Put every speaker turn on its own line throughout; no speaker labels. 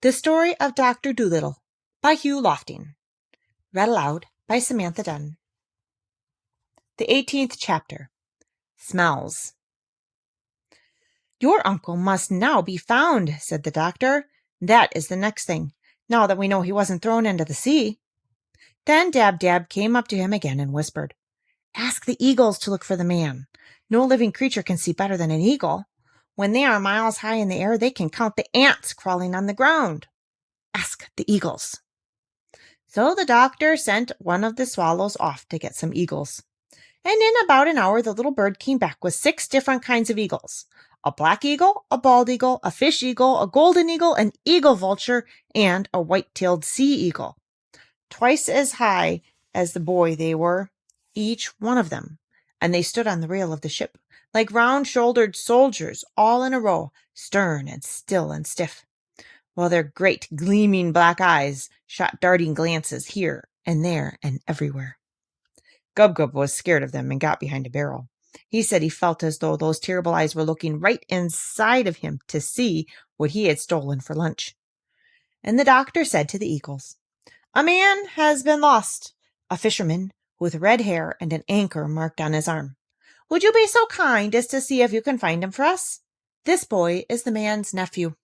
The Story of Dr. Dolittle by Hugh Lofting. Read aloud by Samantha Dunn. The 18th chapter. Smells. "Your uncle must now be found," said the doctor. "That is the next thing, now that we know he wasn't thrown into the sea." Then Dab-Dab came up to him again and whispered, "Ask the eagles to look for the man. No living creature can see better than an eagle. When they are miles high in the air, they can count the ants crawling on the ground. Ask the eagles." So the doctor sent one of the swallows off to get some eagles. And in about an hour, the little bird came back with 6 different kinds of eagles: a black eagle, a bald eagle, a fish eagle, a golden eagle, an eagle vulture, and a white-tailed sea eagle. Twice as high as the boy they were, each one of them, and they stood on the rail of the ship, like round-shouldered soldiers, all in a row, stern and still and stiff, while their great gleaming black eyes shot darting glances here and there and everywhere. Gub-Gub was scared of them and got behind a barrel. He said he felt as though those terrible eyes were looking right inside of him to see what he had stolen for lunch. And the doctor said to the eagles, "A man has been lost, a fisherman with red hair and an anchor marked on his arm. Would you be so kind as to see if you can find him for us? This boy is the man's nephew."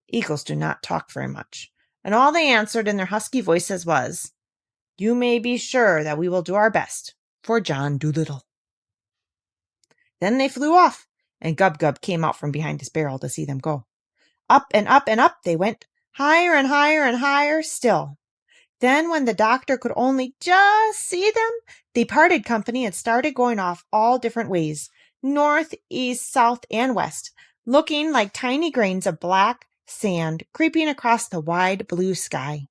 Eagles do not talk very much, and all they answered in their husky voices was, "You may be sure that we will do our best for John Dolittle." Then they flew off, and Gub-Gub came out from behind his barrel to see them go. Up and up and up they went, higher and higher and higher still. Then, when the doctor could only just see them, they parted company and started going off all different ways, north, east, south, and west, looking like tiny grains of black sand creeping across the wide blue sky.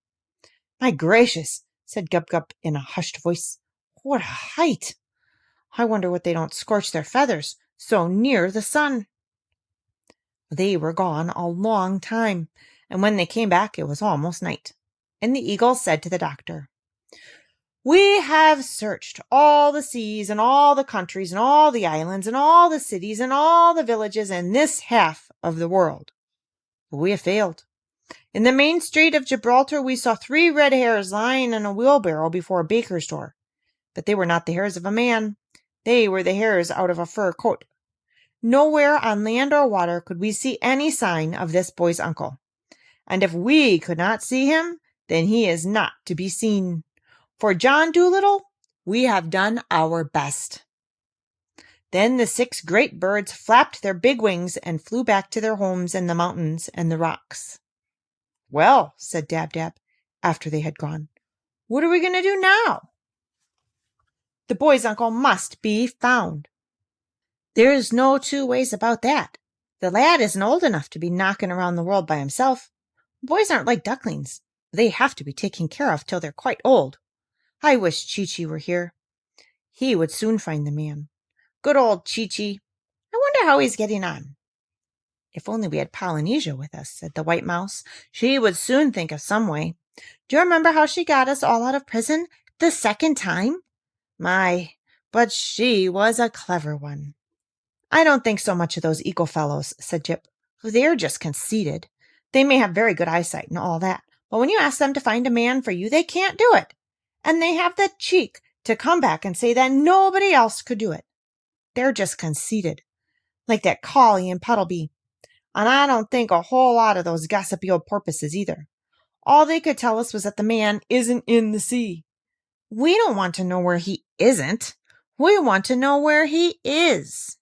"My gracious," said Gub-Gub in a hushed voice, "what a height! I wonder what they don't scorch their feathers so near the sun." They were gone a long time, and when they came back it was almost night. And the eagles said to the doctor, "We have searched all the seas and all the countries and all the islands and all the cities and all the villages in this half of the world, but we have failed. In the main street of Gibraltar we saw 3 red hares lying in a wheelbarrow before a baker's door, but they were not the hairs of a man. They were the hairs out of a fur coat. Nowhere on land or water could we see any sign of this boy's uncle, and if we could not see him, then he is not to be seen. For John Dolittle, we have done our best." Then the 6 great birds flapped their big wings and flew back to their homes in the mountains and the rocks. "Well," said Dab-Dab, after they had gone, "what are we going to do now?" "The boy's uncle must be found. There's no 2 ways about that. The lad isn't old enough to be knocking around the world by himself. Boys aren't like ducklings. They have to be taken care of till they're quite old. I wish Chee-Chee were here. He would soon find the man. Good old Chee-Chee. I wonder how he's getting on." "If only we had Polynesia with us," said the White Mouse. "She would soon think of some way. Do you remember how she got us all out of prison the 2nd time? My, but she was a clever one." "I don't think so much of those eagle fellows," said Jip. "They're just conceited. They may have very good eyesight and all that, but when you ask them to find a man for you, they can't do it. And they have the cheek to come back and say that nobody else could do it. They're just conceited, like that collie in Puddleby. And I don't think a whole lot of those gossipy old porpoises either. All they could tell us was that the man isn't in the sea. We don't want to know where he isn't. We want to know where he is."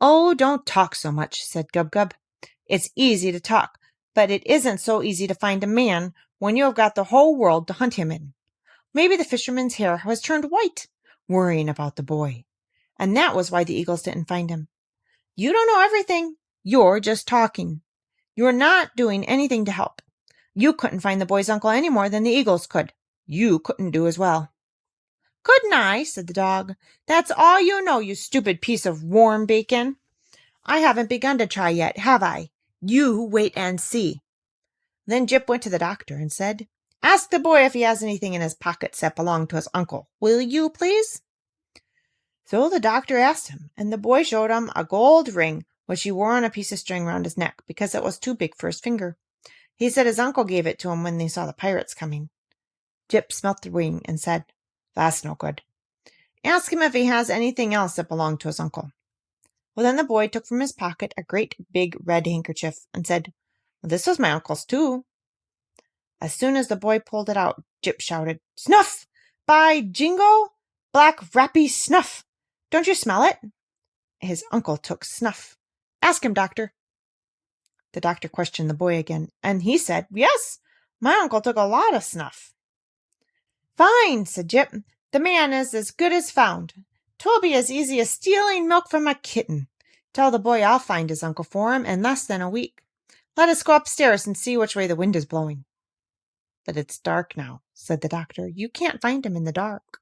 "Oh, don't talk so much," said Gub-Gub. "It's easy to talk, but it isn't so easy to find a man when you have got the whole world to hunt him in. Maybe the fisherman's hair has turned white, worrying about the boy, and that was why the eagles didn't find him. You don't know everything. You're just talking. You're not doing anything to help. You couldn't find the boy's uncle any more than the eagles could. You couldn't do as well." "Couldn't I?" said the dog. "That's all you know, you stupid piece of warm bacon. I haven't begun to try yet, have I? You wait and see." Then Jip went to the doctor and said, "Ask the boy if he has anything in his pockets that belonged to his uncle, will you, please?" So the doctor asked him, and the boy showed him a gold ring which he wore on a piece of string round his neck because it was too big for his finger. He said his uncle gave it to him when they saw the pirates coming. Jip smelt the ring and said, "That's no good. Ask him if he has anything else that belonged to his uncle." Well, then the boy took from his pocket a great big red handkerchief and said, "Well, this was my uncle's too." As soon as the boy pulled it out, Jip shouted, "Snuff! By jingo! Black rappy snuff! Don't you smell it?" His uncle took snuff. "Ask him, doctor." The doctor questioned the boy again, and he said, "Yes, my uncle took a lot of snuff." "Fine," said Jip. "The man is as good as found. 'Twill be as easy as stealing milk from a kitten. Tell the boy I'll find his uncle for him in less than a week. Let us go upstairs and see which way the wind is blowing." "But it's dark now," said the doctor. "You can't find him in the dark."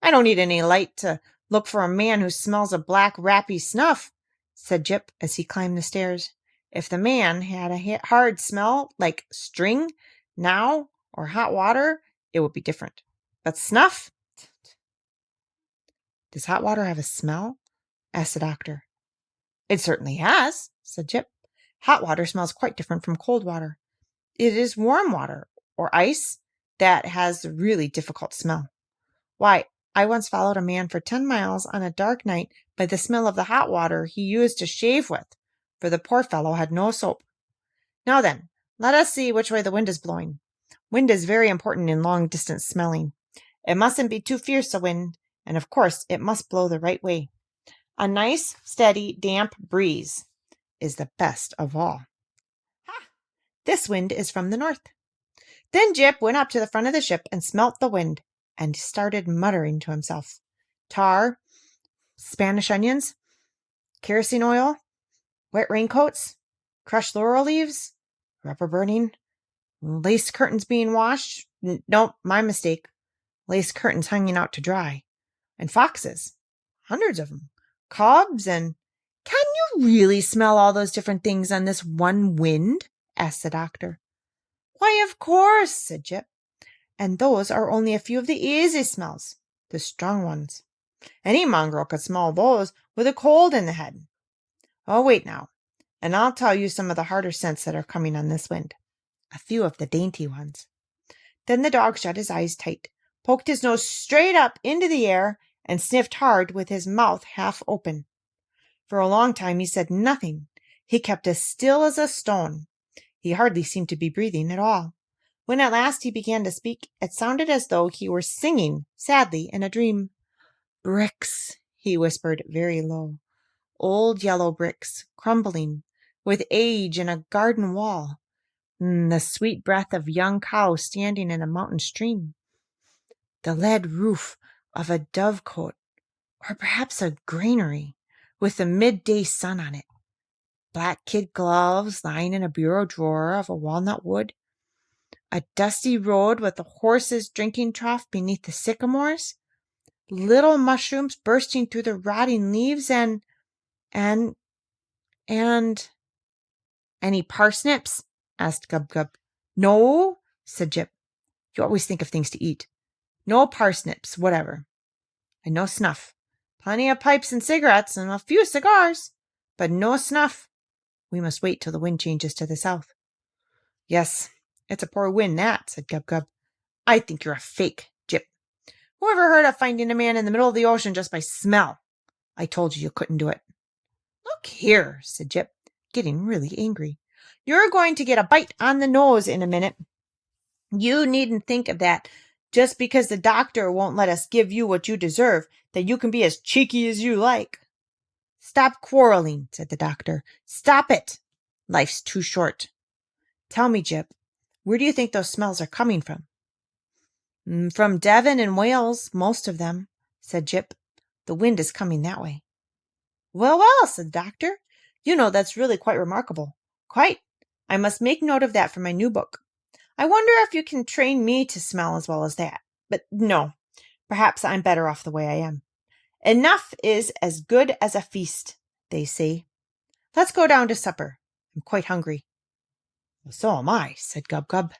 "I don't need any light to look for a man who smells of black rappy snuff," said Jip as he climbed the stairs. "If the man had a hard smell like string now or hot water, it would be different. But snuff?" "Does hot water have a smell?" asked the doctor. "It certainly has," said Jip. "Hot water smells quite different from cold water. It is warm water or ice that has the really difficult smell. Why, I once followed a man for 10 miles on a dark night by the smell of the hot water he used to shave with, for the poor fellow had no soap. Now then, let us see which way the wind is blowing. Wind is very important in long-distance smelling. It mustn't be too fierce a wind, and of course it must blow the right way. A nice, steady, damp breeze is the best of all. Ha! This wind is from the north." Then Jip went up to the front of the ship and smelt the wind, and started muttering to himself. "Tar, Spanish onions, kerosene oil, wet raincoats, crushed laurel leaves, rubber burning, lace curtains being washed. Nope, my mistake. Lace curtains hanging out to dry. And foxes. Hundreds of them. Cobs and—" "Can you really smell all those different things on this one wind?" asked the doctor. "Why, of course," said Jip. "And those are only a few of the easy smells, the strong ones. Any mongrel could smell those with a cold in the head. Oh, wait now, and I'll tell you some of the harder scents that are coming on this wind. A few of the dainty ones." Then the dog shut his eyes tight, poked his nose straight up into the air, and sniffed hard with his mouth half open. For a long time he said nothing. He kept as still as a stone. He hardly seemed to be breathing at all. When at last he began to speak, it sounded as though he were singing sadly in a dream. "Bricks," he whispered very low. "Old yellow bricks, crumbling, with age and a garden wall. The sweet breath of young cows standing in a mountain stream. The lead roof of a dovecote, or perhaps a granary, with the midday sun on it. Black kid gloves lying in a bureau drawer of a walnut wood. A dusty road with a horse's drinking trough beneath the sycamores. Little mushrooms bursting through the rotting leaves, and "Any parsnips?" asked Gub-Gub. "No," said Jip. "You always think of things to eat. No parsnips whatever. And no snuff. Plenty of pipes and cigarettes and a few cigars, but no snuff. We must wait till the wind changes to the south." "Yes, it's a poor wind, that," said Gub-Gub. "I think you're a fake, Jip. Who ever heard of finding a man in the middle of the ocean just by smell? I told you couldn't do it." "Look here," said Jip, getting really angry. "You're going to get a bite on the nose in a minute. You needn't think of that just because the doctor won't let us give you what you deserve, that you can be as cheeky as you like." "Stop quarreling," said the doctor. "Stop it. Life's too short. Tell me, Jip, where do you think those smells are coming from?" "From Devon and Wales, most of them," said Jip. "The wind is coming that way." "Well, well," said the doctor. "You know, that's really quite remarkable. Quite. I must make note of that for my new book. I wonder if you can train me to smell as well as that. But no, perhaps I'm better off the way I am. Enough is as good as a feast, they say. Let's go down to supper. I'm quite hungry." "So am I," said Gub-Gub.